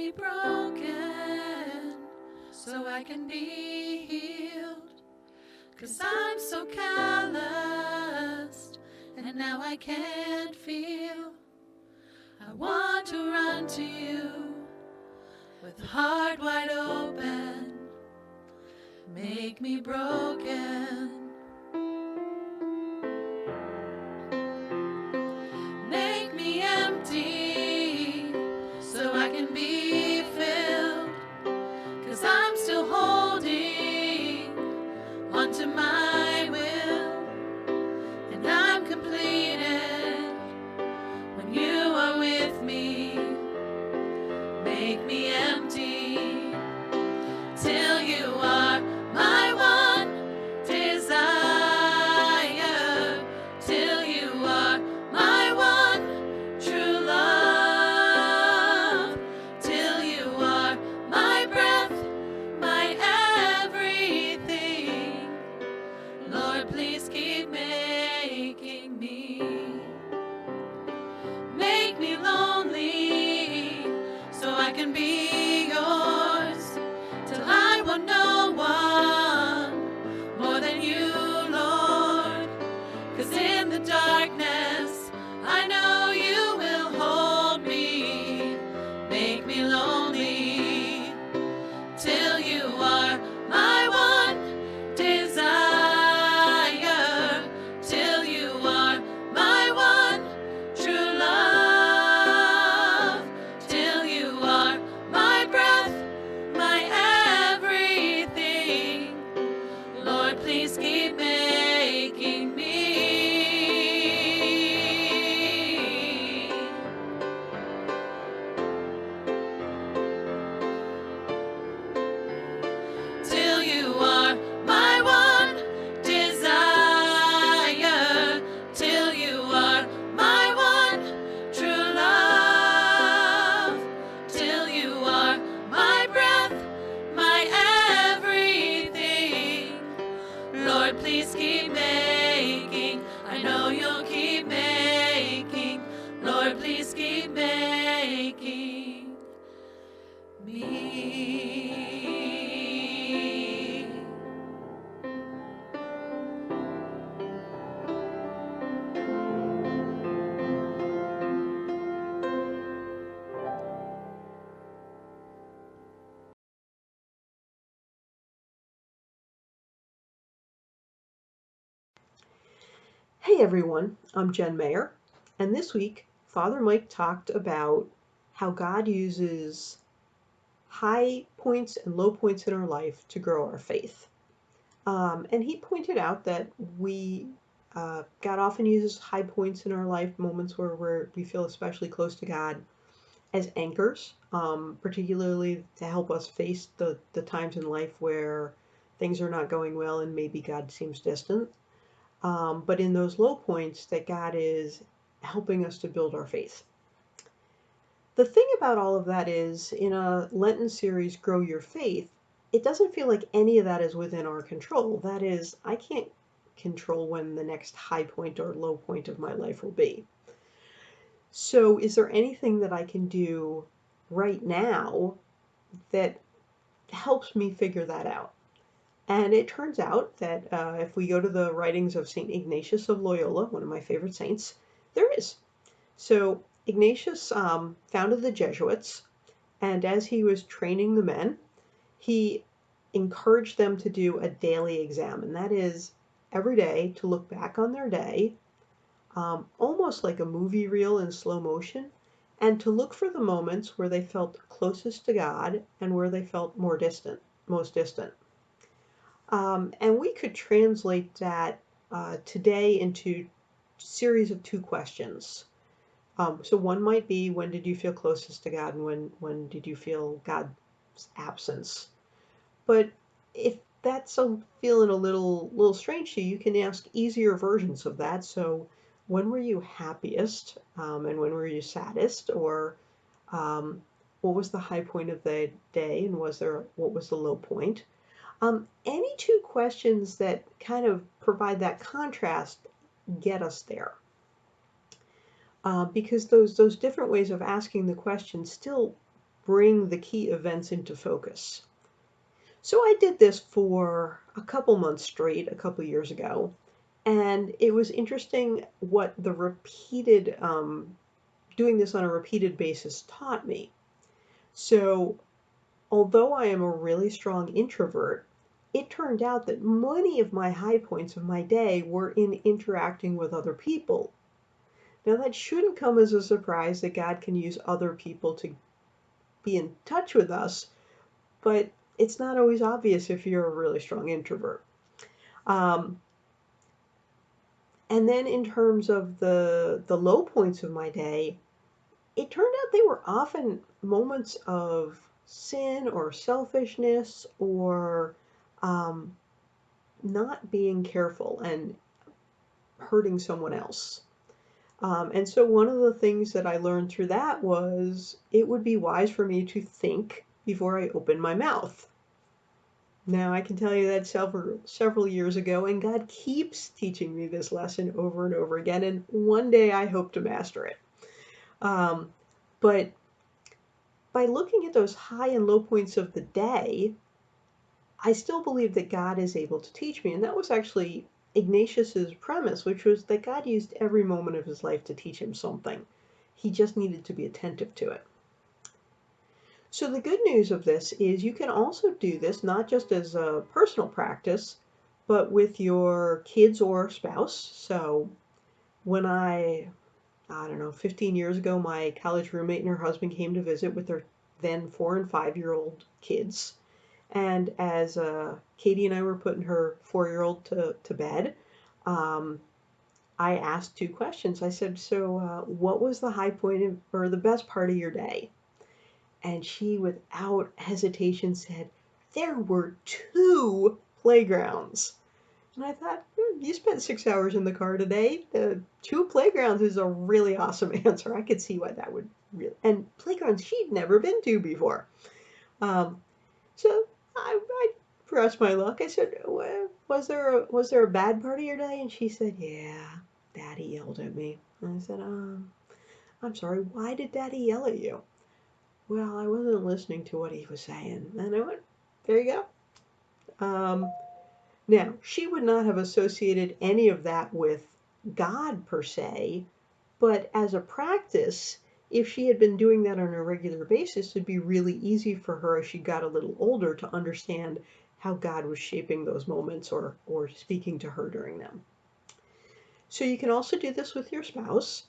me broken so I can be healed. 'Cause I'm so calloused and now I can't feel. I want to run to you with heart wide open. Make me broken. Make me empty so I can be filled. 'Cause I'm still holding onto my will. And I'm completed when you are with me. Make me empty till you are my one desire, till you are my one true love, till you are my breath, my everything. Lord, please keep making me. Make me lonely so I can be yours, till I want no one more than you, Lord. 'Cause in the darkness, I know you will hold me. Make me lonely till you are my one desire, till you are my one true love, till you are my breath, my everything. Lord, please keep making me. Till you are my one desire, till you are my one true love, till you are my breath, my everything. Lord, please keep making. I know you'll keep making. Lord, please keep making me. Hey everyone, I'm Jen Mayer, and this week Father Mike talked about how God uses high points and low points in our life to grow our faith. And he pointed out that God often uses high points in our life, moments where we feel especially close to God, as anchors, particularly to help us face the times in life where things are not going well and maybe God seems distant. But in those low points, that God is helping us to build our faith. The thing about all of that is, in a Lenten series, Grow Your Faith, it doesn't feel like any of that is within our control. That is, I can't control when the next high point or low point of my life will be. So is there anything that I can do right now that helps me figure that out? And it turns out that if we go to the writings of St. Ignatius of Loyola, one of my favorite saints, there is. So Ignatius founded the Jesuits, and as he was training the men, he encouraged them to do a daily exam, and that is every day to look back on their day, almost like a movie reel in slow motion, and to look for the moments where they felt closest to God and where they felt most distant. And we could translate that today into a series of 2 questions. So one might be, when did you feel closest to God, and when did you feel God's absence? But if that's feeling a little strange to you, you can ask easier versions of that. So when were you happiest, and when were you saddest? Or what was the high point of the day, and what was the low point? Any 2 questions that kind of provide that contrast get us there. Because those different ways of asking the question still bring the key events into focus. So I did this for a couple months straight a couple years ago, and it was interesting what the repeated doing this on a repeated basis taught me. So although I am a really strong introvert, it turned out that many of my high points of my day were in interacting with other people. Now, that shouldn't come as a surprise that God can use other people to be in touch with us, but it's not always obvious if you're a really strong introvert. Um, and then in terms of the low points of my day, it turned out they were often moments of sin or selfishness or um, not being careful and hurting someone else. And so one of the things that I learned through that was it would be wise for me to think before I open my mouth. Now I can tell you that several years ago, and God keeps teaching me this lesson over and over again, and one day I hope to master it. But by looking at those high and low points of the day, I still believe that God is able to teach me. And that was actually Ignatius's premise, which was that God used every moment of his life to teach him something. He just needed to be attentive to it. So the good news of this is you can also do this not just as a personal practice, but with your kids or spouse. So when I don't know, 15 years ago, my college roommate and her husband came to visit with their then 4 and 5-year-old kids. And as Katie and I were putting her 4-year-old to bed, I asked 2 questions. I said, so what was the high point or the best part of your day? And she, without hesitation, said, there were 2 playgrounds. And I thought, you spent 6 hours in the car today. 2 playgrounds is a really awesome answer. I could see why that would really, and playgrounds she'd never been to before. So I pressed my luck. I said, well, was there a bad part of your day? And she said, yeah, Daddy yelled at me. And I said, I'm sorry, why did Daddy yell at you? Well, I wasn't listening to what he was saying. And I went, there you go. Now, she would not have associated any of that with God per se, but as a practice, if she had been doing that on a regular basis, it'd be really easy for her as she got a little older to understand how God was shaping those moments or speaking to her during them. So you can also do this with your spouse.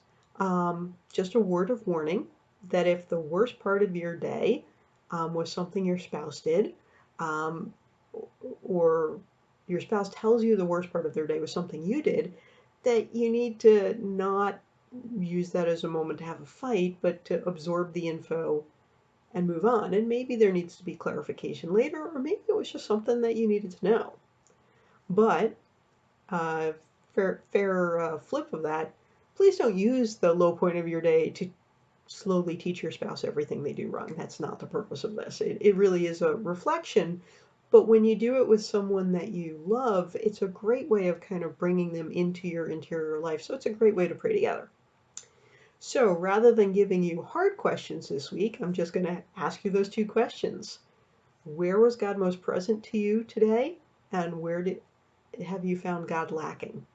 Just a word of warning that if the worst part of your day was something your spouse did, or your spouse tells you the worst part of their day was something you did, that you need to not use that as a moment to have a fight, but to absorb the info and move on. And maybe there needs to be clarification later, or maybe it was just something that you needed to know. But fair flip of that, please don't use the low point of your day to slowly teach your spouse everything they do wrong. That's not the purpose of this. It really is a reflection. But when you do it with someone that you love, it's a great way of kind of bringing them into your interior life. So it's a great way to pray together. So rather than giving you hard questions this week, I'm just going to ask you those 2 questions. Where was God most present to you today? And where have you found God lacking?